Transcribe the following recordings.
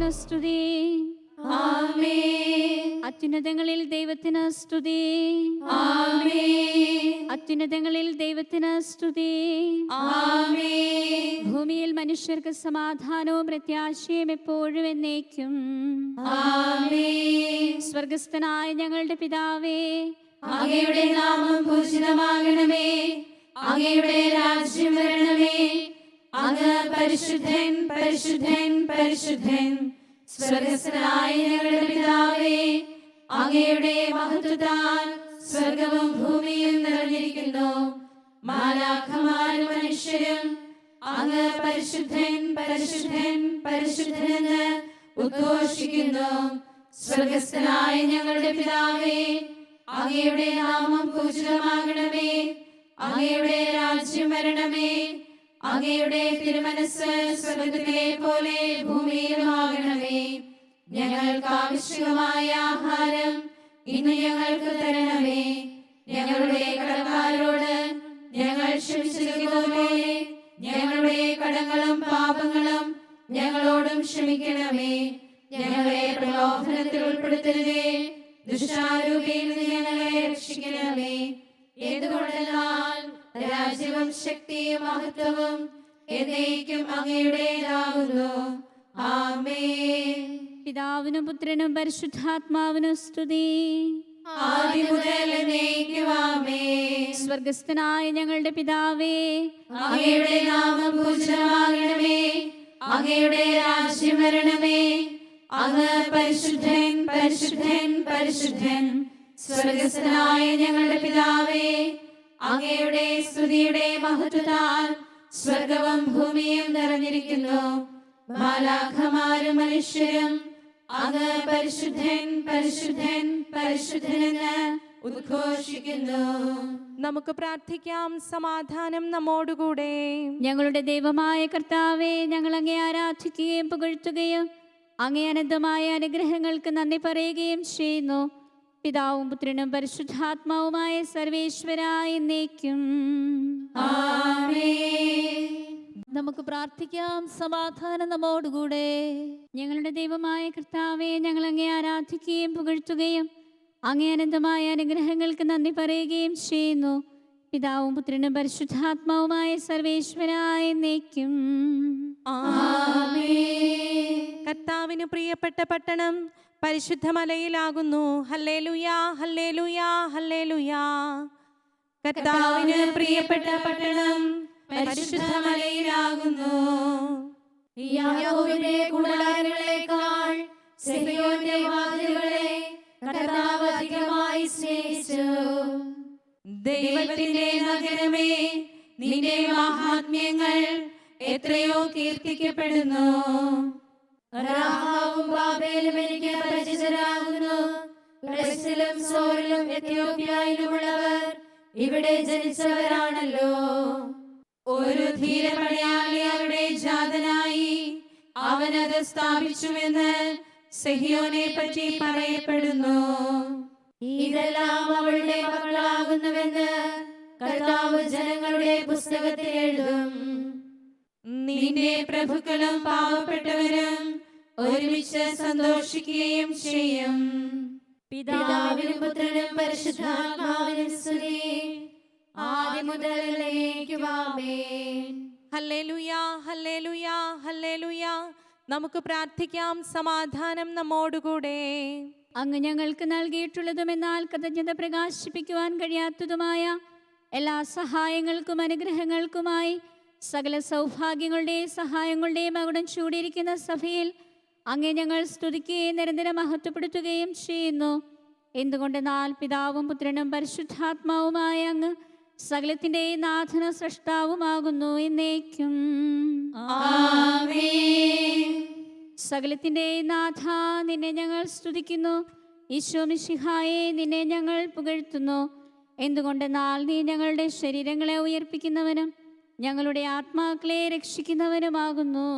ദൈവത്തിന് സ്തുതി. ആമേൻ. അത്യുന്നതങ്ങളിൽ ദൈവത്തിന് സ്തുതി. ആമേൻ. അത്യുന്നതങ്ങളിൽ ദൈവത്തിന് സ്തുതി. ആമേൻ. ഭൂമിയിൽ മനുഷ്യർക്ക് സമാധാനവും പ്രത്യാശയും എപ്പോഴും എന്നേക്കും. ആമേൻ. സ്വർഗസ്ഥനായ ഞങ്ങളുടെ പിതാവേ, അങ്ങയുടെ നാമം പൂജിതമാകണമേ. അങ്ങയുടെ രാജ്യം വരണമേ. അങ്ങ് പരിശുദ്ധൻ, പരിശുദ്ധൻ, പരിശുദ്ധൻ. സ്വർഗസ്ഥനായ ഞങ്ങളുടെ പിതാവേ, അങ്ങയുടെ മഹത്വത്താൽ സ്വർഗവും ഭൂമിയും നിറഞ്ഞിരിക്കുന്നു. മാലാഖമാരും മനുഷ്യരും അങ്ങ് പരിശുദ്ധൻ, പരിശുദ്ധൻ, പരിശുദ്ധനെന്ന് ഉദ്ഘോഷിക്കുന്നു. സ്വർഗസ്ഥനായ ഞങ്ങളുടെ പിതാവേ, അങ്ങയുടെ നാമം പൂജിതമാകണമേ. അങ്ങയുടെ രാജ്യം വരണമേ. അങ്ങയുടെ തിരുമനസ് സ്വർഗ്ഗത്തിലെ പോലെ ഭൂമിയിലുമാകണമേ. ഞങ്ങൾക്ക് ആവശ്യമായ ആഹാരം ഇന്ന് ഞങ്ങൾക്ക് തരണമേ. ഞങ്ങളുടെ കടക്കാരോട് ഞങ്ങൾ ക്ഷമിച്ചതുപോലെ ഞങ്ങളുടെ കടങ്ങളും പാപങ്ങളും ഞങ്ങളോടും ക്ഷമിക്കണമേ. ഞങ്ങളെ പ്രലോഭനത്തിൽ ഉൾപ്പെടുത്തരുതേ, ദുഷ്ടാരൂപിയിൽ നിന്ന് ഞങ്ങളെ രക്ഷിക്കണമേ. എന്തുകൊണ്ടെന്നാൽ രാജ്യവും ശക്തിയും മഹത്വവും എന്നേക്കും അങ്ങയുടേതാകുന്നു. ആമേൻ. പിതാവിനും പുത്രനും പരിശുദ്ധാത്മാവിനും സ്തുതി. ആദ്യം മുതൽ എന്നേക്കും ആമേൻ. സ്വർഗസ്ഥനായ ഞങ്ങളുടെ പിതാവേ, അങ്ങയുടെ നാമം പൂജിതമാകണമേ. അങ്ങയുടെ രാജ്യം വരണമേ. അങ്ങ് പരിശുദ്ധൻ, പരിശുദ്ധൻ, പരിശുദ്ധൻ. സ്വർഗസ്ഥനായ ഞങ്ങളുടെ പിതാവേ, അങ്ങയുടെ സ്തുതിയുടെ മഹത്വത്താൽ സ്വർഗവും ഭൂമിയും നിറഞ്ഞിരിക്കുന്നു. മാലാഖമാരും മനുഷ്യരും അങ്ങ് പരിശുദ്ധൻ, പരിശുദ്ധൻ, പരിശുദ്ധനെന്ന് ഉദ്ഘോഷിക്കുന്നു. നമുക്ക് പ്രാർത്ഥിക്കാം. സമാധാനം നമ്മോടുകൂടെ. ഞങ്ങളുടെ ദൈവമായ കർത്താവേ, ഞങ്ങൾ അങ്ങേ ആരാധിക്കുകയും പുകഴ്ത്തുകയും അങ്ങേ അനന്തമായ അനുഗ്രഹങ്ങൾക്ക് നന്ദി പറയുകയും ചെയ്യുന്നു. പിതാവും പുത്രനും പരിശുദ്ധാത്മാവുമായ സർവേശ്വരായ എന്നേക്കും. ആമേൻ. നമുക്ക് പ്രാർത്ഥിക്കാം. സമാധാനം നമ്മോടുകൂടെ. ഞങ്ങളുടെ ദൈവമായ കർത്താവേ, ഞങ്ങൾ അങ്ങേ ആരാധിക്കുകയും പുകഴ്ത്തുകയും അങ്ങേ അനന്തമായ അനുഗ്രഹങ്ങൾക്ക് നന്ദി പറയുകയും ചെയ്യുന്നു. പിതാവും പുത്രനും പരിശുദ്ധാത്മാവുമായ സർവേശ്വരായ എന്നേക്കും. ആമേൻ. കർത്താവിന് പ്രിയപ്പെട്ട പട്ടണം പരിശുദ്ധ മലയിലാകുന്നു. ഹല്ലേലൂയാ, ഹല്ലേലൂയാ, ഹല്ലേലൂയാ. കർത്താവിന് പ്രിയപ്പെട്ട പട്ടണം പരിശുദ്ധ മലയിലാകുന്നു. യാക്കോബിന്റെ കൂടാരങ്ങളെക്കാൾ സിഹിയോന്റെ വാതിലുകളെ കർത്താവ് അധികമായി സ്നേഹിച്ചു. ദൈവത്തിന്റെ നഗരമേ, നിന്റെ മഹാത്മ്യങ്ങൾ എത്രയോ കീർത്തിക്കപ്പെടുന്നു. രാഹാബും ബാബേലും എനിക്ക് പരിചിതരാകുന്നു. പെലസ്തിലും സോറിലും എത്യോപ്യയിലുമുള്ളവർ ഇവിടെ ജനിച്ചവരാണല്ലോ. ഒരു ധീരപടയാളി അവിടെ ജാതനായി, അവനത് സ്ഥാപിച്ചുവെന്ന് സിഹിയോനെ പറ്റി പറയപ്പെടുന്നു. ഇതെല്ലാം അവളുടെ മക്കളാകുന്നുവെന്ന് കർത്താവ് ജനങ്ങളുടെ പുസ്തകത്തിൽ എഴുതും. നിന്റെ പ്രഭുക്കളും പാവപ്പെട്ടവരും ഒരുമിച്ച് സന്തോഷിക്കുകയും ചെയ്യും. പിതാവിനും പുത്രനും പരിശുദ്ധാത്മാവിനും സ്തുതി, ആദ്യം മുതൽ എന്നേക്കും ആമേൻ. ഹല്ലേലൂയാ, ഹല്ലേലൂയാ, ഹല്ലേലൂയാ. നമുക്ക് പ്രാർത്ഥിക്കാം. സമാധാനം നമ്മോടുകൂടെ. അങ്ങ് ഞങ്ങൾക്ക് നൽകിയിട്ടുള്ളതും എന്നാൽ കൃതജ്ഞത പ്രകാശിപ്പിക്കുവാൻ കഴിയാത്തതുമായ എല്ലാ സഹായങ്ങൾക്കും അനുഗ്രഹങ്ങൾക്കുമായി സകല സൗഭാഗ്യങ്ങളുടെയും സഹായങ്ങളുടെയും മകുടം ചൂടിയിരിക്കുന്ന സഭയിൽ അങ്ങേ ഞങ്ങൾ സ്തുതിക്കുകയും നിരന്തരം മഹത്വപ്പെടുത്തുകയും ചെയ്യുന്നു. എന്തുകൊണ്ടെന്നാൽ പിതാവും പുത്രനും പരിശുദ്ധാത്മാവുമായ അങ്ങ് സകലത്തിൻ്റെയും നാഥന സൃഷ്ടാവുമാകുന്നു എന്നേക്കും. ആമേൻ. സകലത്തിൻ്റെയും നാഥ, നിന്നെ ഞങ്ങൾ സ്തുതിക്കുന്നു. ഈശോ മിശിഹായെ, നിന്നെ ഞങ്ങൾ പുകഴ്ത്തുന്നു. എന്തുകൊണ്ടെന്നാൽ നീ ഞങ്ങളുടെ ശരീരങ്ങളെ ഉയർപ്പിക്കുന്നവനും ഞങ്ങളുടെ ആത്മാക്കളെ രക്ഷിക്കുന്നവനുമാകുന്നു.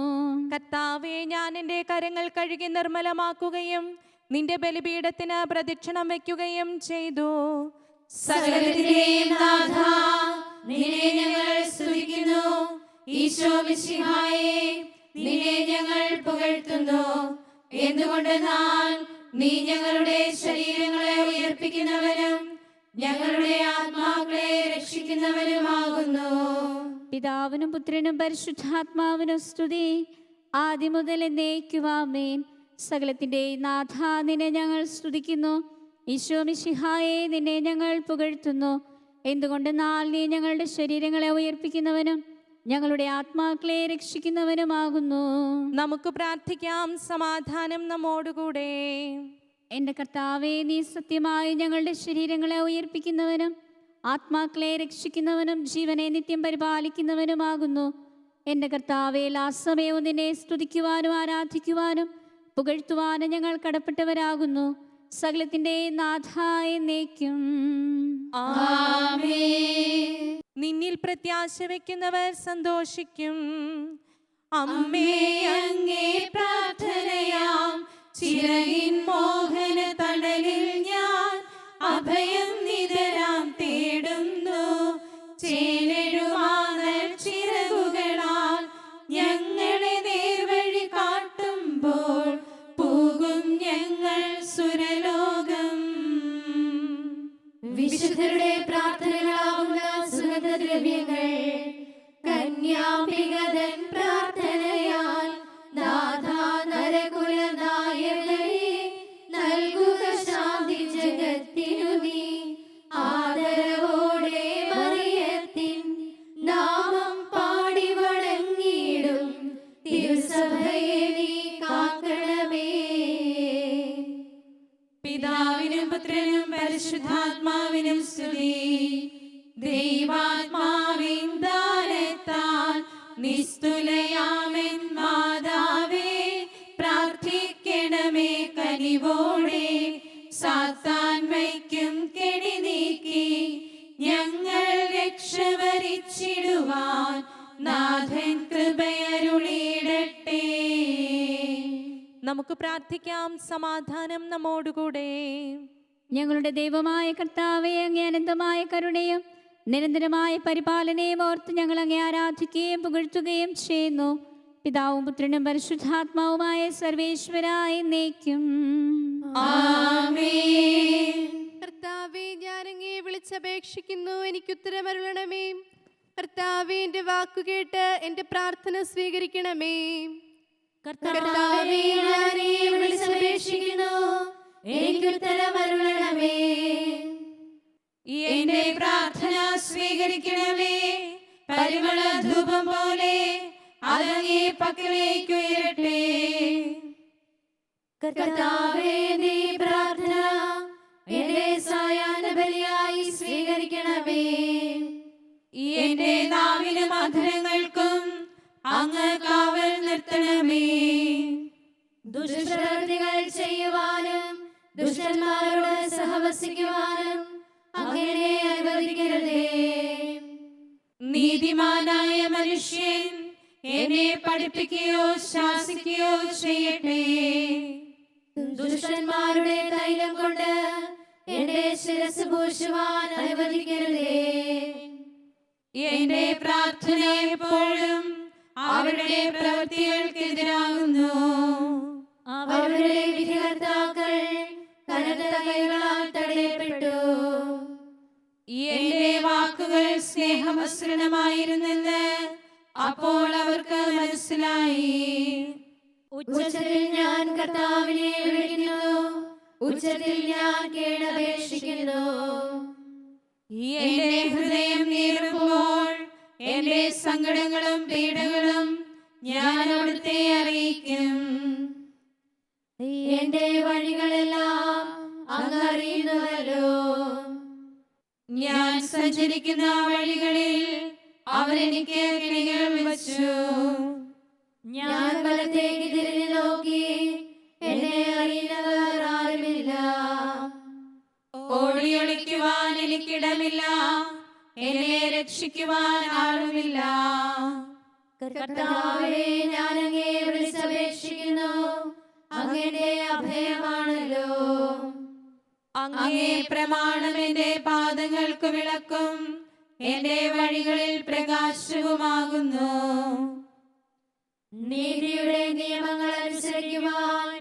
കർത്താവേ, ഞാൻ എൻ്റെ കരങ്ങൾ കഴുകി നിർമ്മലമാക്കുകയും നിന്റെ ബലിപീഠത്തിന് പ്രദക്ഷിണം വയ്ക്കുകയും ചെയ്തു. സകലത്തിന്റെയും നാഥ, നിന്നെ ഞങ്ങൾ സ്തുതിക്കുന്നു. ഈശോ മിശിഹായെ, നിന്നെ ഞങ്ങൾ പുകഴ്ത്തുന്നു. എന്തുകൊണ്ടെന്നാൽ നീ ഞങ്ങളുടെ ശരീരങ്ങളെ ഉയർപ്പിക്കുന്നവനും ഞങ്ങളുടെ ആത്മാക്കളെ രക്ഷിക്കുന്നവനുമാകുന്നു. പിതാവിനും പുത്രനും പരിശുദ്ധാത്മാവിനും സ്തുതി, ആദ്യം മുതൽ എന്നേക്കും ആമേൻ. സകലത്തിൻ്റെ നാഥ, നിന്നെ ഞങ്ങൾ സ്തുതിക്കുന്നു. ഈശോ മിശിഹായെ, നിന്നെ ഞങ്ങൾ പുകഴ്ത്തുന്നു. എന്തുകൊണ്ടെന്നാൽ നീ ഞങ്ങളുടെ ശരീരങ്ങളെ ഉയർപ്പിക്കുന്നവനും ഞങ്ങളുടെ ആത്മാക്കളെ രക്ഷിക്കുന്നവനുമാകുന്നു. നമുക്ക് പ്രാർത്ഥിക്കാം. സമാധാനം നമ്മോടുകൂടെ. എൻ്റെ കർത്താവേ, നീ സത്യമായി ഞങ്ങളുടെ ശരീരങ്ങളെ ഉയർപ്പിക്കുന്നവനും ആത്മാക്കളെ രക്ഷിക്കുന്നവനും ജീവനെ നിത്യം പരിപാലിക്കുന്നവനുമാകുന്നു. എൻ്റെ കർത്താവേ, എല്ലാ സമയവും നിന്നെ സ്തുതിക്കുവാനും ആരാധിക്കുവാനും പുകഴ്ത്തുവാനും ഞങ്ങൾ കടപ്പെട്ടവരാകുന്നു. സകലത്തിൻ്റെ നാഥായ എന്നേക്കും ആമേൻ. നിന്നിൽ പ്രത്യാശ വയ്ക്കുന്നവർ സന്തോഷിക്കും. അമ്മേ, അങ്ങേ പ്രാർത്ഥനയാം ചിറകിൻ മോഹന തണലിൽ ഞാൻ അഭയം നിതരാം തേടുന്നു. ചേലെഴുമാനൽ ചിറകുകളാൽ ഞങ്ങളെ നേർവഴി കാട്ടുമ്പോൾ പോകും ഞങ്ങൾ സുരലോകം. വിശുദ്ധരുടെ പ്രാർത്ഥനകളാവുന്ന സുഗന്ധദ്രവ്യങ്ങൾ കന്യാപികതൻ പ്രാർത്ഥനയാൽ നാഥാ നരകുല നായകനെ നൽകുക ശാന്തി ജഗത്തിനു നീ. ആദരവോടെ മറിയത്തിൻ നാമം പാടി വണങ്ങിയിടും തിരുസഭയെ നീ കാക്കണമേ. പിതാവിനും പുത്രനും പരിശുദ്ധാത്മാവിനും സ്തുതി. ദൈവാത്മാവിൻ ദാനത്താൽ നിസ്തുലയാമെൻ മാതാവേ, പ്രാർത്ഥിക്കണമേ കനിവോടെ. സാത്താൻ വയ്ക്കും കെണി നീക്കി ഞങ്ങൾ രക്ഷവരിച്ചിടുവാൻ നാഥൻ കൃപയരുളിയിടട്ടെ. നമുക്ക് പ്രാർത്ഥിക്കാം. സമാധാനം നമ്മോടുകൂടെ. ഞങ്ങളുടെ ദൈവമായ കർത്താവേ, അങ്ങേ അനന്തമായ കരുണയും നിരന്തരമായ പരിപാലനയും ഓർത്ത് ഞങ്ങൾ അങ്ങേ ആരാധിക്കുകയും പുകഴ്ത്തുകയും ചെയ്യുന്നു. പിതാവും പുത്രനും പരിശുദ്ധാത്മാവുമായ സർവേശ്വരായ എന്നേക്കും ആമേൻ. കർത്താവേ, ഞാൻ അങ്ങയെ വിളിച്ചപേക്ഷിക്കുന്നു, എനിക്ക് ഉത്തരമരുളണമേ. കർത്താവേ, എൻ്റെ വാക്കുകേട്ട് എൻ്റെ പ്രാർത്ഥന സ്വീകരിക്കണമേ. കർത്താവേ, ഞാൻ അങ്ങയെ വിളിച്ചപേക്ഷിക്കുന്നു, എനിക്ക് ഉത്തരമരുളണമേ. എന്റെ പ്രാർത്ഥന സ്വീകരിക്കണമേ. പരിമള ധൂപം പോലെ അതങ്ങേ പക്കലേക്ക് ഉയരട്ടെ. കർത്താവേ, നീ പ്രാർത്ഥന എന്റെ സായാഹ്ന ബലിയായി സ്വീകരിക്കണമേ. എന്റെ നാവിനും അധരങ്ങൾക്കും അങ്ങ് കാവൽ നിർത്തണമേ. ദുഷ്പ്രവൃത്തികൾ ചെയ്യുവാനും ദുഷ്ടന്മാരോട് സഹവസിക്കുവാനും അങ്ങനെ അനുവദിക്കരുതേ. നീതിമാനായ മനുഷ്യൻ എന്നെ പഠിപ്പിക്കുകയോ ശാസിക്കുകയോ ചെയ്യട്ടെ. ദുഷ്ടന്മാരുടെ തൈലം കൊണ്ട് എന്റെ ശിരസ് പൂശുവാൻ അനുവദിക്കരുതേ. എന്റെ പ്രാർത്ഥന എപ്പോഴും അവരുടെ പ്രവൃത്തികൾക്കെതിരാകുന്നു. അവരുടെ വിധികർത്താക്കൾ കനത്ത കൈകളാൽ തടയപ്പെട്ടു. എന്റെ വാക്കുകൾ സ്നേഹമസൃണമായിരുന്നെന്ന് അപ്പോൾ അവർക്ക് മനസ്സിലായി. ഉച്ചത്തിൽ ഞാൻ കർത്താവിനെ വിളിക്കുന്നു, ഉച്ചത്തിൽ ഞാൻ കേണപേക്ഷിക്കുന്നു. എന്റെ ഹൃദയം നീറുമ്പോൾ എന്റെ സങ്കടങ്ങളും പീഡകളും ഞാൻ അവിടുത്തെ അറിയിക്കും. എന്റെ വഴികളെല്ലാം അങ്ങ് അറിയുന്നുവല്ലോ. ഞാൻ സഞ്ചരിക്കുന്ന വഴികളിൽ അവരെനിക്ക് കെണികൾ വെച്ചു. ഞാൻ വലത്തേക്ക് തിരിഞ്ഞു നോക്കി, എന്നെ അറിയുന്നവർ ആരുമില്ല. ഓടിയൊളിക്കുവാൻ എനിക്കിടമില്ല, എന്നെ രക്ഷിക്കുവാൻ ആളുമില്ല. കർത്താവേ, ഞാൻ അങ്ങയെ വിളിച്ചപേക്ഷിക്കുന്നു, അങ്ങയുടെ അഭയമാണല്ലോ. അങ്ങേ പ്രമാണം എന്റെ പാദങ്ങൾക്ക് വിളക്കും എന്റെ വഴികളിൽ പ്രകാശവുമാകുന്നു. നീതിയുടെ നിയമങ്ങൾ അനുസരിക്കുവാൻ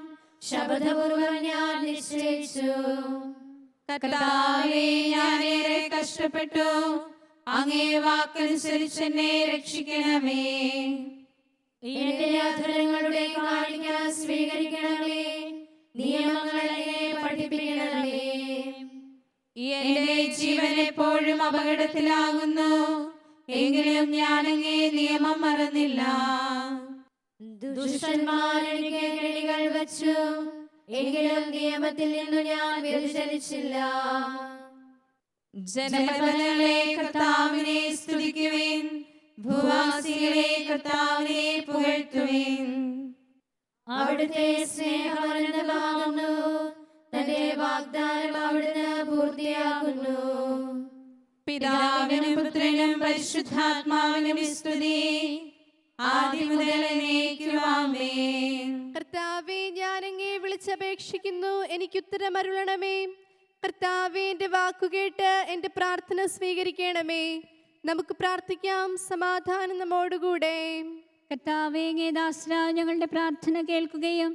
ശപഥപൂർവം ഞാൻ നിശ്ചയിച്ചു. കർത്താവേ, ഞാനേറെ കഷ്ടപ്പെട്ടു, അങ്ങേ വാക്കനുസരിച്ച് എന്നെ രക്ഷിക്കണമേ. എന്റെ അധരങ്ങളുടെ കാണിക്ക സ്വീകരിക്കണമേ, നിയമങ്ങൾ എന്നെ പഠിപ്പിക്കണമേ. എന്റെ ജീവൻ എപ്പോഴും അപകടത്തിലാകുന്നു, എങ്കിലും ഞാൻ അങ്ങേ നിയമം മറന്നില്ല. ദുഷ്ടന്മാർ എനിക്ക് കെണികൾ വച്ചു, എങ്കിലും നിയമത്തിൽ നിന്നു ഞാൻ വ്യതിചലിച്ചില്ല. ജനപദങ്ങളെ കർത്താവിനെ സ്തുതിക്കുവിൻ, ഭൂവാസികളെ കർത്താവിനെ പുകഴ്ത്തുവിൻ. അവിടുത്തെ സ്നേഹം അനന്തമാകുന്നു, തന്റെ വാഗ്ദാനം അവിടുന്ന് പൂർത്തിയാക്കുന്നു. പിതാവിനും പുത്രനും പരിശുദ്ധാത്മാവിനും സ്തുതി, ആദ്യം മുതൽ എന്നേക്കും ആമേൻ. കർത്താവേ, ഞാൻ അങ്ങേ വിളിച്ചപേക്ഷിക്കുന്നു, എനിക്കുത്തരം അരുളണമേ. കർത്താവേ, എൻ്റെ വാക്കുകേട്ട് എൻ്റെ പ്രാർത്ഥന സ്വീകരിക്കണമേ. നമുക്ക് പ്രാർത്ഥിക്കാം. സമാധാനം നമ്മോടുകൂടെ. കർത്താവേ, അങ്ങേ ദാസരായ ഞങ്ങളുടെ പ്രാർത്ഥന കേൾക്കുകയും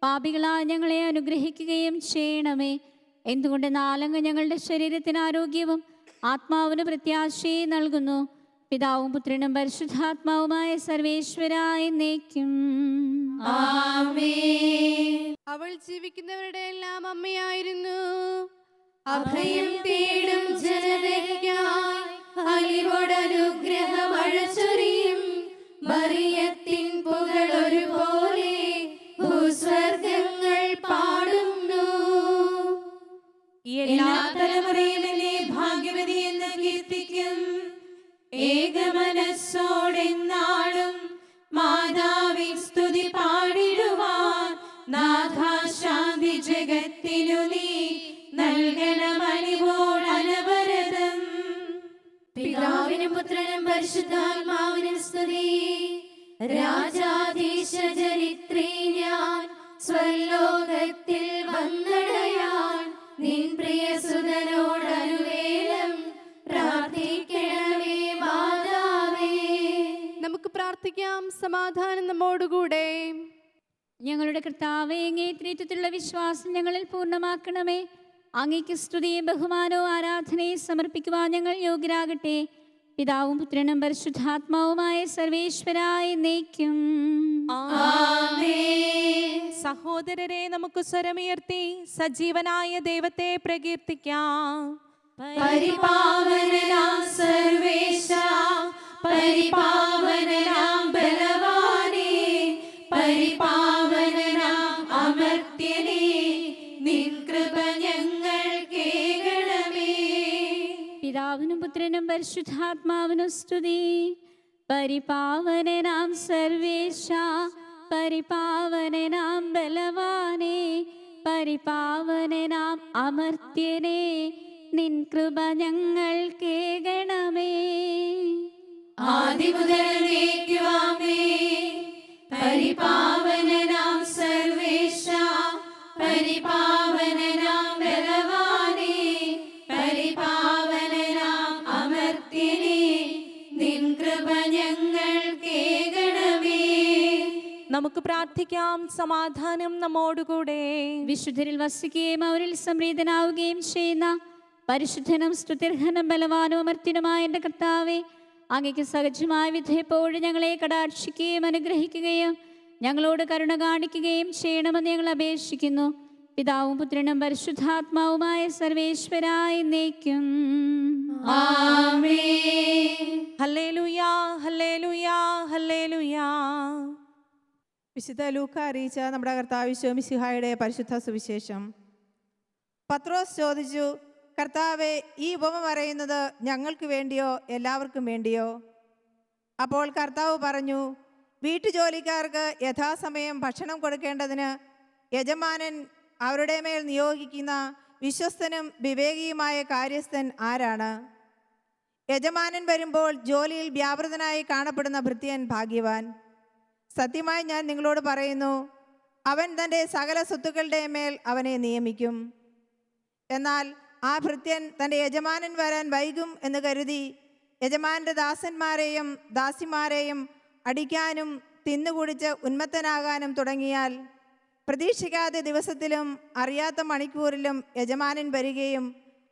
പാപികളായ ഞങ്ങളെ അനുഗ്രഹിക്കുകയും ചെയ്യണമേ. എന്തുകൊണ്ട് നാലങ്ങ് ഞങ്ങളുടെ ശരീരത്തിന് ആരോഗ്യവും ആത്മാവിന് പ്രത്യാശയും നൽകുന്നു. പിതാവും പുത്രനും പരിശുദ്ധാത്മാവുമായ സർവേശ്വരായ എന്നേക്കും ആമേൻ. അവൾ ജീവിക്കുന്നവരുടെ എല്ലാം അമ്മയായിരുന്നു. അഭയം തേടും ജനതയ്ക്കായി അലിവോടനുഗ്രഹമഴ ചൊരിയും മറിയത്തിൻ പുകളൊരുപോലെ ഭൂസ്വർഗങ്ങൾ പാടുന്നു. എല്ലാ തലമുറയും എന്നെ ഭാഗ്യവതി എന്ന് കീർത്തിക്കും. ഏകമനസ്സോടെന്നാളും മാതാവിൻ സ്തുതി പാടിടുവാൻ നാഥാ ശാന്തി ജഗത്തിനു നീ നൽകണമലിവോടനവരതം. പിതാവിനും പുത്രനും പരിശുദ്ധാത്മാവിനും സ്തുതി. രാജാധീശ ചരിത്രീ ഞാൻ സ്വലോകത്തിൽ വന്നടയാൻ നിൻ പ്രിയ സുതനോടനുവേലം പ്രാർത്ഥിക്കണമേ മാതാവേ. നമുക്ക് പ്രാർത്ഥിക്കാം. സമാധാനം നമ്മോടുകൂടെ. ഞങ്ങളുടെ കർത്താവേ, അങ്ങേ ത്രിത്വത്തിലുള്ള വിശ്വാസം ഞങ്ങളിൽ പൂർണ്ണമാക്കണമേ. അങ്ങേക്ക് സ്തുതിയും ബഹുമാനവും ആരാധനയും സമർപ്പിക്കുവാൻ ഞങ്ങൾ യോഗ്യരാകട്ടെ. പിതാവും പുത്രനും പരിശുദ്ധാത്മാവുമായ സർവേശ്വരായ എന്നേക്കും ആമേൻ. സഹോദരരെ, നമുക്ക് സ്വരമുയർത്തി സജീവനായ ദൈവത്തെ പ്രകീർത്തിക്കാം. പരിപാവനനാം സർവേശ, പരിപാവനനാം ബലവാനേ, പരിപാവനനാം അമർത്യനേ, നിൻ കൃപ ഞങ്ങൾ കേൾക്കണമേ. പിതാവിനും പുത്രനും പരിശുദ്ധാത്മാവിനും സ്തുതി. പരിപാവനനാം സർവേശ, പരിപാവനനാം ബലവാനേ, പരിപാവനനാം അമർത്യനേ, നിൻ കൃപ ഞങ്ങൾ കേൾക്കണമേ. ആദിമുതൽ എന്നേക്കും ആമേൻ. പരിപാവനനാം സർവേശ, പരിപാവനനാം ബലവാനേ, പരിപാവനനാം അമർത്യനേ, നിൻ കൃപ ഞങ്ങൾ കേൾക്കണമേ. നമുക്ക് പ്രാർത്ഥിക്കാം. സമാധാനം നമ്മോടുകൂടെ. വിശുദ്ധരിൽ വസിക്കുകയും അവരിൽ സംപ്രീതനാവുകയും ചെയ്യുന്ന പരിശുദ്ധനും സ്തുത്യർഹനും ബലവാനും അമർത്യനുമായ എൻ്റെ കർത്താവേ, അങ്ങയ്ക്ക് സഹജമായ വിധേയപ്പോഴും ഞങ്ങളെ കടാക്ഷിക്കുകയും അനുഗ്രഹിക്കുകയും ഞങ്ങളോട് കരുണ കാണിക്കുകയും ചെയ്യണമെന്ന് ഞങ്ങൾ അപേക്ഷിക്കുന്നു. പിതാവും പുത്രനും പരിശുദ്ധാത്മാവുമായ സർവേശ്വരായ എന്നേക്കും ആമേൻ. ഹല്ലേലൂയാ, ഹല്ലേലൂയാ, ഹല്ലേലൂയാ. വിശുദ്ധ ലൂക്ക അറിയിച്ച നമ്മുടെ കർത്താവ് ഈശോ മിശിഹായുടെ പരിശുദ്ധ സുവിശേഷം. പത്രോസ് ചോദിച്ചു, കർത്താവേ, ഈ ഉപമ പറയുന്നത് ഞങ്ങൾക്ക് വേണ്ടിയോ എല്ലാവർക്കും വേണ്ടിയോ? അപ്പോൾ കർത്താവ് പറഞ്ഞു, വീട്ടുജോലിക്കാർക്ക് യഥാസമയം ഭക്ഷണം കൊടുക്കേണ്ടതിന് യജമാനൻ അവരുടെ മേൽ നിയോഗിക്കുന്ന വിശ്വസ്തനും വിവേകിയുമായ കാര്യസ്ഥൻ ആരാണ്? യജമാനൻ വരുമ്പോൾ ജോലിയിൽ വ്യാപൃതനായി കാണപ്പെടുന്ന ഭൃത്യൻ ഭാഗ്യവാൻ. സത്യമായി ഞാൻ നിങ്ങളോട് പറയുന്നു, അവൻ തൻ്റെ സകല സ്വത്തുക്കളുടെ മേൽ അവനെ നിയമിക്കും. എന്നാൽ ആ ഭൃത്യൻ തൻ്റെ യജമാനൻ വരാൻ വൈകും എന്ന് കരുതി യജമാനൻ്റെ ദാസന്മാരെയും ദാസിമാരെയും അടിക്കാനും തിന്നുകുടിച്ച് ഉന്മത്തനാകാനും തുടങ്ങിയാൽ പ്രതീക്ഷിക്കാത്ത ദിവസത്തിലും അറിയാത്ത മണിക്കൂറിലും യജമാനൻ വരികയും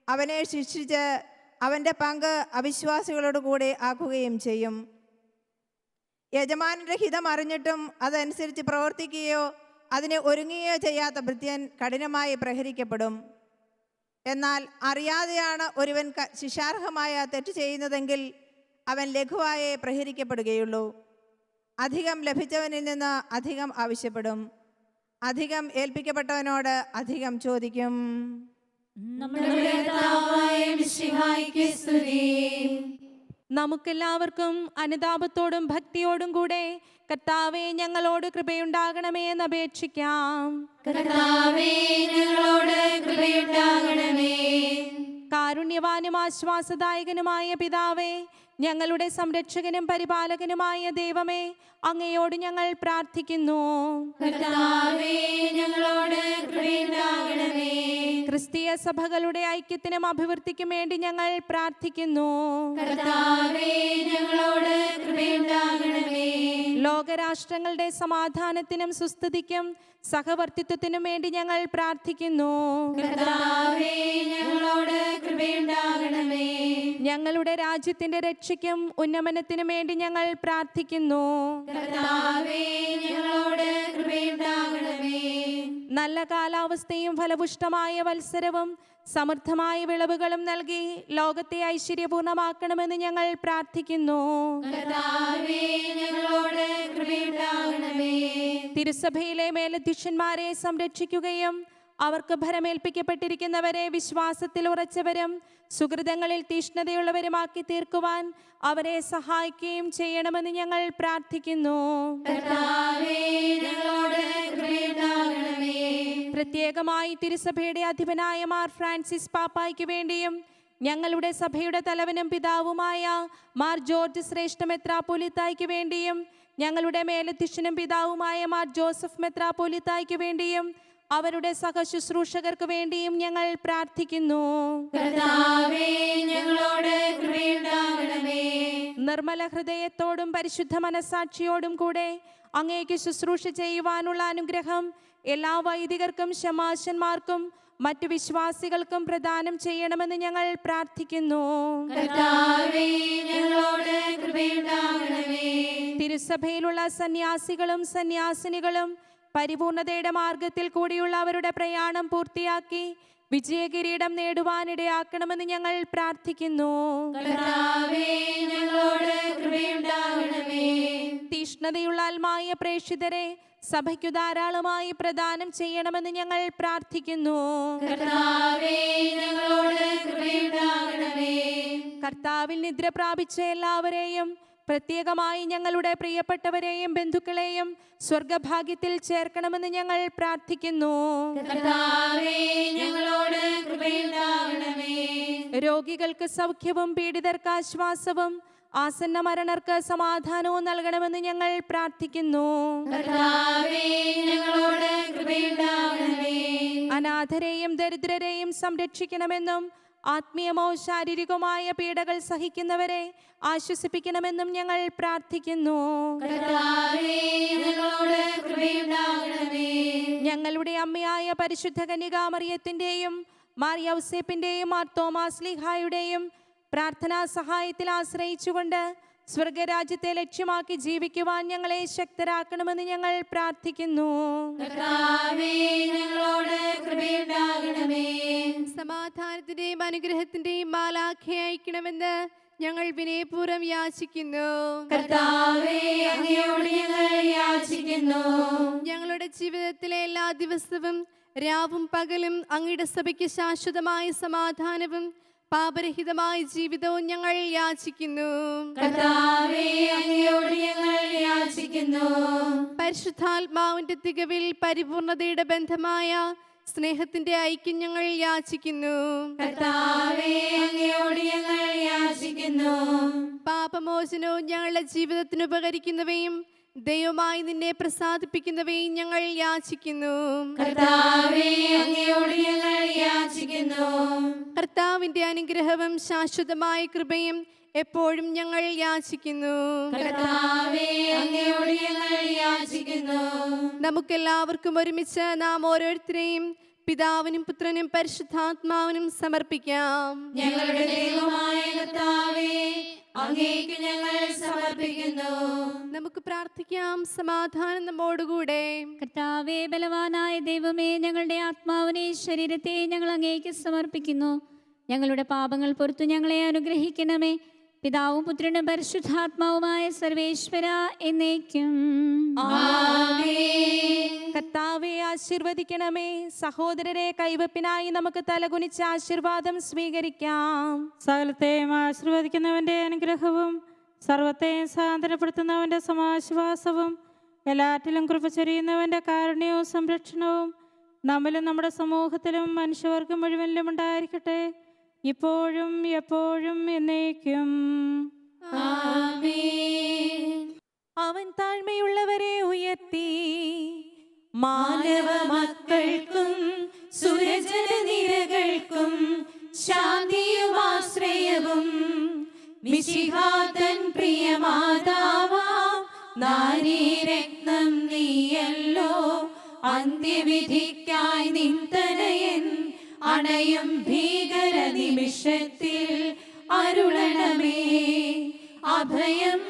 അവനെ ശിക്ഷിച്ച് അവൻ്റെ പങ്ക് അവിശ്വാസികളോട് കൂടെ ആക്കുകയും ചെയ്യും. യജമാനൻ്റെ ഹിതം അറിഞ്ഞിട്ടും അതനുസരിച്ച് പ്രവർത്തിക്കുകയോ അതിന് ഒരുങ്ങുകയോ ചെയ്യാത്ത ഭൃത്യൻ കഠിനമായി പ്രഹരിക്കപ്പെടും. എന്നാൽ അറിയാതെയാണ് ഒരുവൻ ശിക്ഷാർഹമായ തെറ്റ് ചെയ്യുന്നതെങ്കിൽ അവൻ ലഘുവായേ പ്രഹരിക്കപ്പെടുകയുള്ളൂ. അധികം ലഭിച്ചവനിൽ നിന്ന് അധികം ആവശ്യപ്പെടും. അധികം ഏൽപ്പിക്കപ്പെട്ടവനോട് അധികം ചോദിക്കും. നമ്മുടെ കർത്താവായ മിശിഹായ്ക്ക് സ്തുതി. നമുക്കെല്ലാവർക്കും അനുതാപത്തോടും ഭക്തിയോടും കൂടെ കർത്താവേ ഞങ്ങളോട് കൃപയുണ്ടാകണമേ എന്ന് അപേക്ഷിക്കാം. കർത്താവേ ഞങ്ങളോട് കൃപയുണ്ടാകണമേ. കാരുണ്യവാനും ആശ്വാസദായകനുമായ പിതാവേ, ഞങ്ങളുടെ സംരക്ഷകനും പരിപാലകനുമായ ദൈവമേ, അങ്ങയോട് ഞങ്ങൾ പ്രാർത്ഥിക്കുന്നു. കർത്താവേ ഞങ്ങളോട് കൃപയുണ്ടാകണമേ. ക്രിസ്തീയ സഭകളുടെ ഐക്യത്തിനും അഭിവൃദ്ധിക്കും വേണ്ടി ഞങ്ങൾ പ്രാർത്ഥിക്കുന്നു. കർത്താവേ ഞങ്ങളോട് കൃപയുണ്ടാകണമേ. ലോകരാഷ്ട്രങ്ങളുടെ സമാധാനത്തിനും സുസ്ഥിതിക്കും സഹവർത്തിത്വത്തിനും വേണ്ടി ഞങ്ങൾ പ്രാർത്ഥിക്കുന്നു. കർത്താവേ ഞങ്ങളോട് കൃപയുണ്ടാകണമേ. ഞങ്ങളുടെ രാജ്യത്തിന്റെ രക്ഷയ്ക്കും ഉന്നമനത്തിനും വേണ്ടി ഞങ്ങൾ പ്രാർത്ഥിക്കുന്നു. കർത്താവേ ഞങ്ങളോട് കൃപയുണ്ടാകണമേ. നല്ല കാലാവസ്ഥയും ഫലപുഷ്ടമായ വത്സരവും സമൃദ്ധമായ വിളവുകളും നൽകി ലോകത്തെ ഐശ്വര്യപൂർണമാക്കണമെന്ന് ഞങ്ങൾ പ്രാർത്ഥിക്കുന്നു. കർത്താവേ ഞങ്ങളോട് കൃപയുണ്ടാകണമേ. തിരുസഭയിലെ മേലധ്യക്ഷന്മാരെ സംരക്ഷിക്കുകയും അവർക്ക് ഭരമേൽപ്പിക്കപ്പെട്ടിരിക്കുന്നവരെ വിശ്വാസത്തിൽ ഉറച്ചവരും സുഹൃതങ്ങളിൽ തീഷ്ണതയുള്ളവരുമാക്കി തീർക്കുവാൻ അവരെ സഹായിക്കുകയും ചെയ്യണമെന്ന് ഞങ്ങൾ പ്രാർത്ഥിക്കുന്നു. കർത്താവേ ഞങ്ങളോട് കൃപയുണ്ടാകണമേ. പ്രത്യേകമായി തിരുസഭയുടെ അധിപനായ മാർ ഫ്രാൻസിസ് പാപ്പായ്ക്ക് വേണ്ടിയും ഞങ്ങളുടെ സഭയുടെ തലവനും പിതാവുമായ മാർ ജോർജ് ശ്രേഷ്ഠ മെത്രാപ്പോലിത്തായ്ക്ക് വേണ്ടിയും ഞങ്ങളുടെ മേലധ്യക്ഷനും പിതാവുമായ മാർ ജോസഫ് മെത്രാപ്പോലിത്തായ്ക്ക് വേണ്ടിയും അവരുടെ സഹശുശ്രൂഷകർക്ക് വേണ്ടിയും ഞങ്ങൾ പ്രാർത്ഥിക്കുന്നു. കർത്താവേ ഞങ്ങളോട് കൃപയുണ്ടാകണമേ. നിർമ്മല ഹൃദയത്തോടും പരിശുദ്ധ മനസ്സാക്ഷിയോടും കൂടെ അങ്ങേക്ക് ശുശ്രൂഷ ചെയ്യുവാനുള്ള അനുഗ്രഹം എല്ലാ വൈദികർക്കും ശമാശന്മാർക്കും മറ്റു വിശ്വാസികൾക്കും പ്രദാനം ചെയ്യണമെന്ന് ഞങ്ങൾ പ്രാർത്ഥിക്കുന്നു. കർത്താവേ ഞങ്ങളോട് കൃപയുണ്ടാകണമേ. തിരുസഭയിലുള്ള സന്യാസികളും സന്യാസിനികളും പരിപൂർണതയുടെ മാർഗത്തിൽ കൂടിയുള്ള അവരുടെ പ്രയാണം പൂർത്തിയാക്കി വിജയകിരീടം നേടുവാനിടയാക്കണമെന്ന് ഞങ്ങൾ പ്രാർത്ഥിക്കുന്നു. കർത്താവേ ഞങ്ങളോട് കൃപയുണ്ടാകണമേ. തീഷ്ണതയുള്ള ആത്മായ പ്രേക്ഷിതരെ സഭയ്ക്കു ധാരാളമായി പ്രദാനം ചെയ്യണമെന്ന് ഞങ്ങൾ പ്രാർത്ഥിക്കുന്നു. കർത്താവേ ഞങ്ങളോട് കൃപയുണ്ടാകണമേ. കർത്താവിൽ നിദ്ര പ്രാപിച്ച എല്ലാവരെയും പ്രത്യേകമായി ഞങ്ങളുടെ പ്രിയപ്പെട്ടവരെയും ബന്ധുക്കളെയും സ്വർഗഭാഗ്യത്തിൽ ചേർക്കണമെന്ന് ഞങ്ങൾ പ്രാർത്ഥിക്കുന്നു. കർത്താവേ ഞങ്ങളോട് കൃപയുണ്ടാകണമേ. രോഗികൾക്ക് സൗഖ്യവും പീഡിതർക്ക് ആശ്വാസവും ആസന്ന മരണർക്ക് സമാധാനവും നൽകണമെന്ന് ഞങ്ങൾ പ്രാർത്ഥിക്കുന്നു. കർത്താവേ ഞങ്ങളോട് കൃപയുണ്ടാകണമേ. അനാഥരെയും ദരിദ്രരെയും സംരക്ഷിക്കണമെന്നും ആത്മീയമോ ശാരീരികമായ പീഡകൾ സഹിക്കുന്നവരെ ആശ്വസിപ്പിക്കണമെന്നും ഞങ്ങൾ പ്രാർത്ഥിക്കുന്നു. കർത്താവേ ഞങ്ങളോട് കൃപയുണ്ടാകണമേ. ഞങ്ങളുടെ അമ്മയായ പരിശുദ്ധ കന്യകാമറിയത്തിന്റെയും മാർ യൗസേപ്പിന്റെയും മാർ തോമാസ് ലീഹായുടെയും പ്രാർത്ഥനാ സഹായത്തിൽ ആശ്രയിച്ചുകൊണ്ട് സ്വർഗരാജ്യത്തെ ലക്ഷ്യമാക്കി ജീവിക്കുവാൻ ഞങ്ങളെ ശക്തരാക്കണമെന്ന് ഞങ്ങൾ പ്രാർത്ഥിക്കുന്നു. കർത്താവേ ഞങ്ങളോട് കൃപയുണ്ടാകണമേ. സമാധാനത്തിന്റെയും അനുഗ്രഹത്തിന്റെയും മാലാഖയെ അയക്കണമെന്ന് ഞങ്ങൾ വിനയപൂർവ്വം യാചിക്കുന്നു. കർത്താവേ അങ്ങയോട് ഞങ്ങൾ യാചിക്കുന്നു. ഞങ്ങളുടെ ജീവിതത്തിലെ എല്ലാ ദിവസവും രാവും പകലും അങ്ങയുടെ സഭയ്ക്ക് ശാശ്വതമായ സമാധാനവും പാപരഹിതമായ ജീവിതവും ഞങ്ങൾ യാചിക്കുന്നു. കർത്താവേ അങ്ങയോട് ഞങ്ങൾ യാചിക്കുന്നു. പരിശുദ്ധാത്മാവിന്റെ തികവിൽ പരിപൂർണതയുടെ ബന്ധമായ സ്നേഹത്തിന്റെ ഐക്യം ഞങ്ങൾ യാചിക്കുന്നു. കർത്താവേ അങ്ങയോട് ഞങ്ങൾ യാചിക്കുന്നു. പാപമോചനവും ഞങ്ങളുടെ ജീവിതത്തിന് ഉപകരിക്കുന്നവയും ദൈവമായി നിന്നെ പ്രസാദിപ്പിക്കുന്നവയും ഞങ്ങൾ യാചിക്കുന്നു. കർത്താവേ അങ്ങയോട് ഞങ്ങൾ യാചിക്കുന്നു. കർത്താവിന്റെ അനുഗ്രഹവും ശാശ്വതമായ കൃപയും എപ്പോഴും ഞങ്ങൾ യാചിക്കുന്നു. കർത്താവേ, അങ്ങയോട് ഞങ്ങൾ യാചിക്കുന്നു. നമുക്കെല്ലാവർക്കും ഒരുമിച്ച് നാം ഓരോരുത്തരെയും പിതാവിനും പുത്രനും പരിശുദ്ധാത്മാവിനും സമർപ്പിക്കാം. ഞങ്ങളുടെ ദൈവമായ കർത്താവേ, അങ്ങേക്ക് ഞങ്ങൾ സമർപ്പിക്കുന്നു. നമുക്ക് പ്രാർത്ഥിക്കാം. സമാധാനം നമ്മോടുകൂടെ. കർത്താവേ, ബലവാനായ ദൈവമേ, ഞങ്ങളുടെ ആത്മാവിനെ ശരീരത്തെ ഞങ്ങൾ അങ്ങേക്ക് സമർപ്പിക്കുന്നു. ഞങ്ങളുടെ പാപങ്ങൾ പുറത്തു ഞങ്ങളെ അനുഗ്രഹിക്കണമേ. പിതാവും പുത്രനും പരിശുദ്ധാത്മാവുമായ സർവേശ്വര എന്നേക്കും. കർത്താവെ ആശീർവദിക്കണമേ. സഹോദരരെ, കൈവപ്പിനായി നമുക്ക് തലകുനിച്ച് ആശീർവാദം സ്വീകരിക്കാം. സകലത്തെയും ആശീർവദിക്കുന്നവന്റെ അനുഗ്രഹവും സർവത്തെയും സാന്ത്വനപ്പെടുത്തുന്നവന്റെ സമാശ്വാസവും എല്ലാറ്റിലും കൃപ ചൊരിയുന്നവന്റെ കാരുണ്യവും സംരക്ഷണവും നമ്മിലും നമ്മുടെ സമൂഹത്തിലും മനുഷ്യവർഗം മുഴുവനിലും ഉണ്ടായിരിക്കട്ടെ, ഇപ്പോഴും എപ്പോഴും എന്നേക്കും. അവൻ താഴ്മയുള്ളവരെ ഉയർത്തി മാനവ മക്കൾക്കും സുരജന നിരകൾക്കും ശാന്തിയും ആശ്രയവും മിശിഹാതൻ പ്രിയമാതാവാം നാരീരത്നം നീയല്ലോ. അന്ത്യവിധിക്കായി നിന്തനയൻ അണയും ഭീകര നിമിഷത്തിൽ അരുളണമേ അഭയം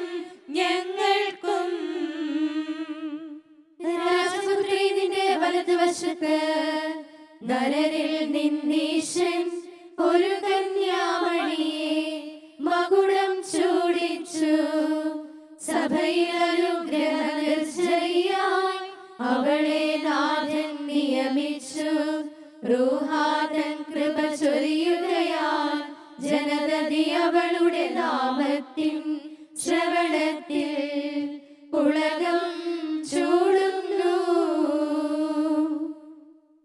ഞങ്ങൾക്കും. രാജപുത്രി, നിന്റെ വലതുവശത്ത് നരരിൽ നിന്നീശൻ ഒരു കന്യാമണിയെ മകുടം ചൂടിച്ചു. സഭയിൽ അനുഗ്രഹ നിർജ്ജരിയായി അവളെ നാഥൻ നിയമിച്ചു. റൂഹാതൻ കൃപ ചൊരിയുകയാൽ ജനതതി അവളുടെ നാമത്തിൻ ശ്രവണത്തിൽ ഉലകം ചൂടുന്നു.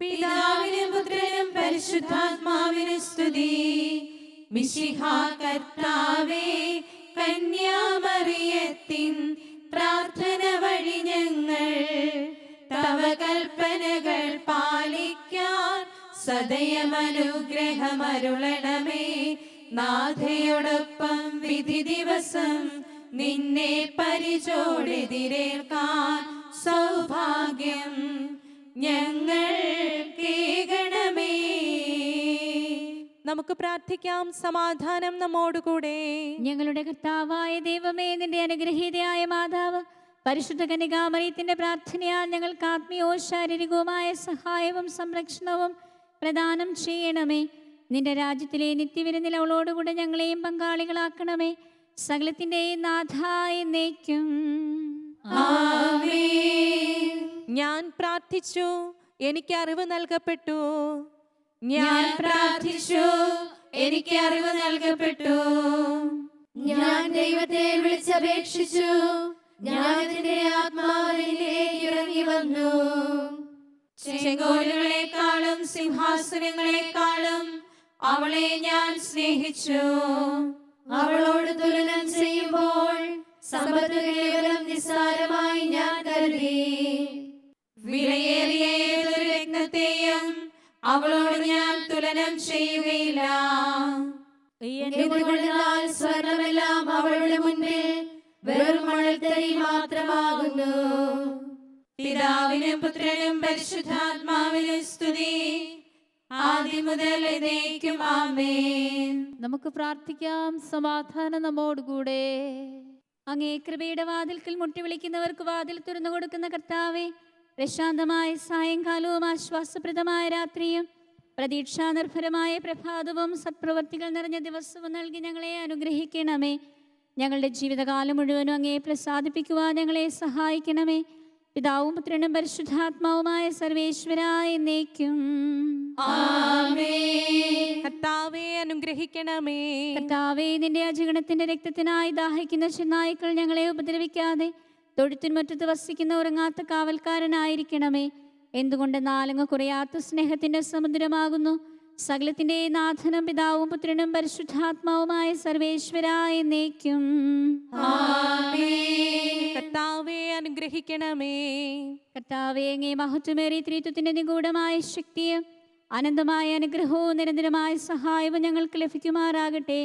പിതാവിനും പുത്രനും പരിശുദ്ധാത്മാവിനും സ്തുതി. മിശിഹാ കർത്താവേ, കന്യാമറിയത്തിൻ പ്രാർത്ഥന വഴി ഞങ്ങൾ തവ കൽപ്പനകൾ പാലിക്കാൻ സദയമനുഗ്രഹമരുളണമേ. നാഥയോടൊപ്പം വിധി ദിവസം നിന്നെ പരിചോടെതിരേൽക്കാൻ സൗഭാഗ്യം ഞങ്ങൾ കേൾക്കണമേ. നമുക്ക് പ്രാർത്ഥിക്കാം. സമാധാനം നമ്മോടുകൂടെ. ഞങ്ങളുടെ കർത്താവായ ദൈവമേ, നിന്റെ അനുഗ്രഹീതയായ മാതാവ് പരിശുദ്ധ കന്യകാമറിയത്തിന്റെ പ്രാർത്ഥനയാൽ ഞങ്ങൾക്ക് ആത്മീയവും ശാരീരികവുമായ സഹായവും സംരക്ഷണവും പ്രദാനം ചെയ്യണമേ. നിന്റെ രാജ്യത്തിലെ നിത്യവിരുന്നിൽ അവളോടുകൂടെ ഞങ്ങളെയും പങ്കാളികളാക്കണമേ. സകലത്തിന്റെയും നാഥ എന്നേക്കും. ഞാൻ പ്രാർത്ഥിച്ചു, എനിക്ക് അറിവ് നൽകപ്പെട്ടു. ഞാൻ പ്രാർത്ഥിച്ചു, എനിക്ക് അറിവ് നൽകപ്പെട്ടു. ഞാൻ ദൈവത്തെ വിളിച്ചപേക്ഷിച്ചു, ജ്ഞാനത്തിന്റെ ആത്മാവിലേക്ക് ഇറങ്ങി വന്നു. ചെങ്കോലുകളെക്കാളും സിംഹാസനങ്ങളെക്കാളും അവളെ ഞാൻ സ്നേഹിച്ചു. അവളോട് തുലനം ചെയ്യുമ്പോൾ സമ്പത്ത് കേവലം നിസ്സാരമായി ഞാൻ കരുതി. വിലയേറിയ ഏതൊരു രത്നത്തെയും അവളോട് ഞാൻ തുലനം ചെയ്യുകയില്ല. എന്തുകൊണ്ടെന്നാൽ സ്വർണമെല്ലാം അവളുടെ മുൻപിൽ വെറും മണൽത്തരി മാത്രമാകുന്നു. പിതാവിനും പുത്രനും പരിശുദ്ധാത്മാവിനും സ്തുതി, ആദ്യം മുതൽ എന്നേക്കും ആമേൻ. നമുക്ക് പ്രാർത്ഥിക്കാം. സമാധാനം നമ്മോടുകൂടെ. അങ്ങേ കൃപയുടെ വാതിൽക്കൽ മുട്ടി വിളിക്കുന്നവർക്ക് വാതിൽ തുറന്നു കൊടുക്കുന്ന കർത്താവേ, പ്രശാന്തമായ സായങ്കാലവും ആശ്വാസപ്രദമായ രാത്രിയും പ്രതീക്ഷാനിർഭരമായ പ്രഭാതവും സത്പ്രവർത്തികൾ നിറഞ്ഞ ദിവസവും നൽകി ഞങ്ങളെ അനുഗ്രഹിക്കണമേ. ഞങ്ങളുടെ ജീവിതകാലം മുഴുവനും അങ്ങേ പ്രസാദിപ്പിക്കുവാൻ ഞങ്ങളെ സഹായിക്കണമേ. പിതാവും പുത്രനും പരിശുദ്ധാത്മാവുമായ സർവേശ്വരായ എന്നേക്കും. കർത്താവേ, അനുഗ്രഹിക്കണമേ. കർത്താവേ, നിന്റെ അജഗണത്തിന്റെ രക്തത്തിനായി ദാഹിക്കുന്ന ചെന്നായ്ക്കൾ ഞങ്ങളെ ഉപദ്രവിക്കാതെ തൊഴുത്തിൻമുറ്റത്ത് വസിക്കുന്ന ഉറങ്ങാത്ത കാവൽക്കാരനായിരിക്കണമേ. എന്തുകൊണ്ട് നാലങ്ങ് കുറയാത്ത സ്നേഹത്തിന്റെ സമുദ്രമാകുന്നു സകലത്തിന്റെ നാഥനും പിതാവും പുത്രനും പരിശുദ്ധാത്മാവുമായ സർവേശ്വരായ എന്നേക്കും. കർത്താവേ, അനുഗ്രഹിക്കണമേ. കർത്താവേ, അങ്ങേ മഹത്വമേറിയ ത്രിത്വത്തിന്റെ നിഗൂഢമായ ശക്തിയും അനന്തമായ അനുഗ്രഹവും നിരന്തരമായ സഹായവും ഞങ്ങൾക്ക് ലഭിക്കുമാറാകട്ടെ.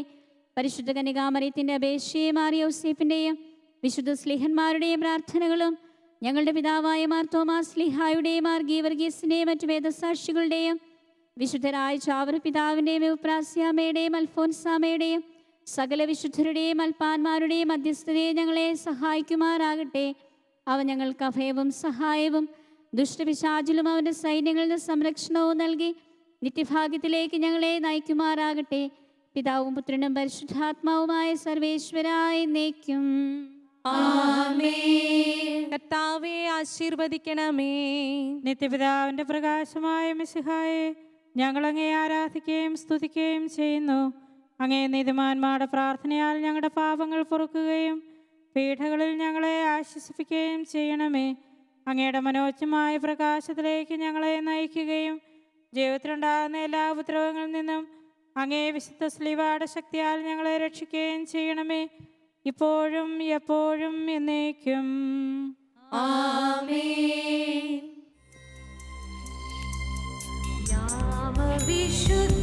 പരിശുദ്ധ കന്യകാമറിയത്തിൻ്റെ അപേക്ഷയെ മാറിയ ഔസേപ്പിൻ്റെയും വിശുദ്ധ സ്ലീഹന്മാരുടെയും പ്രാർത്ഥനകളും ഞങ്ങളുടെ പിതാവായ മാർ തോമാസ് സ്ലീഹായുടെയും മാർ ഗീവർഗീസിൻ്റെയും മറ്റു വേദസാക്ഷികളുടെയും വിശുദ്ധരായ ചാവറ പിതാവിൻ്റെയും എവുപ്രാസ്യാമയുടെയും അൽഫോൻസാമയുടെയും സകല വിശുദ്ധരുടെയും അൽപ്പാന്മാരുടെയും മധ്യസ്ഥതയെ ഞങ്ങളെ സഹായിക്കുമാറാകട്ടെ. അവ ഞങ്ങൾക്ക് അഭയവും സഹായവും ദുഷ്ടപിശാചിലും അവൻ്റെ സൈന്യങ്ങളിൽ നിന്ന് സംരക്ഷണവും നൽകി നിത്യഭാഗ്യത്തിലേക്ക് ഞങ്ങളെ നയിക്കുമാറാകട്ടെ. പിതാവും പുത്രനും പരിശുദ്ധാത്മാവുമായ സർവേശ്വരായി എന്നേക്കും. കർത്താവെ ആശീർവദിക്കണമേ. നിത്യപിതാവിന്റെ പ്രകാശമായ മിശിഹായെ, ഞങ്ങൾ അങ്ങേ ആരാധിക്കുകയും സ്തുതിക്കുകയും ചെയ്യുന്നു. അങ്ങേ നീതിമാന്മാരുടെ പ്രാർത്ഥനയാൽ ഞങ്ങളുടെ പാപങ്ങൾ പൊറുക്കുകയും പീഠകളിൽ ഞങ്ങളെ ആശ്വസിപ്പിക്കുകയും ചെയ്യണമേ. അങ്ങയുടെ മനോജ്ഞമായ പ്രകാശത്തിലേക്ക് ഞങ്ങളെ നയിക്കുകയും ജീവിതത്തിലുണ്ടാകുന്ന എല്ലാ ഉപദ്രവങ്ങളിൽ നിന്നും അങ്ങേ വിശുദ്ധ സ്ലീവായുടെ ശക്തിയാൽ ഞങ്ങളെ രക്ഷിക്കുകയും ചെയ്യണമേ, ഇപ്പോഴും എപ്പോഴും എന്നേക്കും. ആമേൻ. യാമവിശുദ്ധ